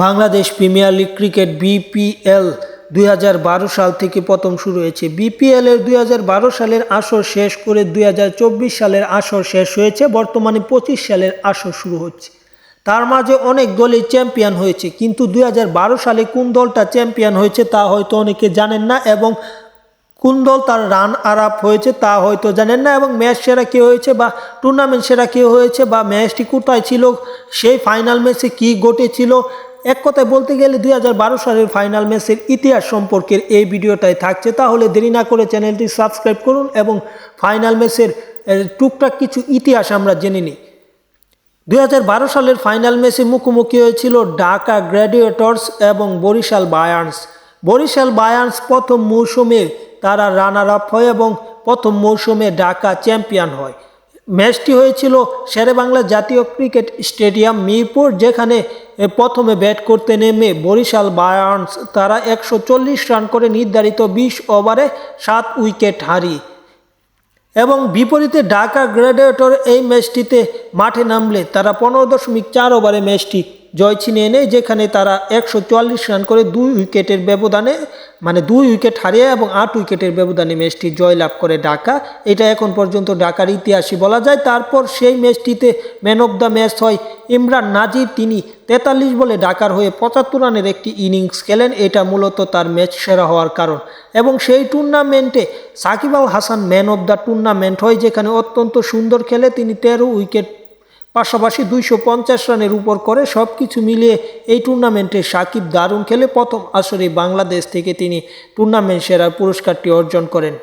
Bangladesh premier league cricket BPL 2012 সাল থেকে প্রথম শুরু হয়েছে। বিপিএল এর 2012 সালের আসর শেষ করে 2024 সালের আসর শেষ হয়েছে। বর্তমানে 25 সালের আসর শুরু হচ্ছে। তার মাঝে অনেক দলই চ্যাম্পিয়ন হয়েছে, কিন্তু 2012 সালে কোন দলটা চ্যাম্পিয়ন হয়েছে তা হয়তো অনেকে জানেন না, এবং কোন দল তার রান আপ হয়েছে তা হয়তো জানেন না, এবং ম্যাচ সেরা কে হয়েছে বা টুর্নামেন্ট সেরা কে হয়েছে বা ম্যাচটি কোথায় ছিল, সেই ফাইনাল ম্যাচে কি ঘটেছিল, এক কথায় বলতে গেলে 2012 সালের ফাইনাল ম্যাচের ইতিহাস সম্পর্কের এই ভিডিওটাই থাকছে। তাহলে দেরি না করে চ্যানেলটি সাবস্ক্রাইব করুন এবং ফাইনাল ম্যাচের টুকটাক কিছু ইতিহাস আমরা জেনে নিই। 2012 সালের ফাইনাল ম্যাচে মুখোমুখি হয়েছিল ঢাকা গ্ল্যাডিয়েটর্স এবং বরিশাল বায়ার্নস। বরিশাল বায়ার্নস প্রথম মৌসুমে তারা রানার আপ হয় এবং প্রথম মৌসুমে ঢাকা চ্যাম্পিয়ন হয়। ম্যাচটি হয়েছিল শেরেবাংলা জাতীয় ক্রিকেট স্টেডিয়াম মিরপুর, যেখানে প্রথমে ব্যাট করতে নেমে বরিশাল বায়ার্নস তারা 140 রান করে নির্ধারিত 20 ওভারে 7 উইকেট হারিয়ে, এবং বিপরীতে ঢাকা গ্ল্যাডিয়েটর এই ম্যাচটিতে মাঠে নামলে তারা 15.4 ওভারে ম্যাচটি জয় ছিনিয়ে নেয়, যেখানে তারা 144 রান করে 2 উইকেটের ব্যবধানে, মানে 2 উইকেট হারিয়ে এবং 8 উইকেটের ব্যবধানে ম্যাচটি জয়লাভ করে ঢাকা। এটা এখন পর্যন্ত ঢাকার ইতিহাসই বলা যায়। তারপর সেই ম্যাচটিতে ম্যান অফ দ্য ম্যাচ হয় ইমরান নাজির। তিনি 43 বলে ঢাকার হয়ে 75 রানের একটি ইনিংস খেলেন। এটা মূলত তার ম্যাচ সেরা হওয়ার কারণ, এবং সেই টুর্নামেন্টে Shakib Al Hasan man of the tournament হয়, যেখানে অত্যন্ত সুন্দর খেলে তিনি 13 উইকেট পাশাপাশি 250 রানের উপর করে। সব কিছু মিলিয়ে এই টুর্নামেন্টে সাকিব দারুণ খেলে প্রথম আসরে বাংলাদেশ থেকে তিনি টুর্নামেন্ট সেরার পুরস্কারটি অর্জন করেন।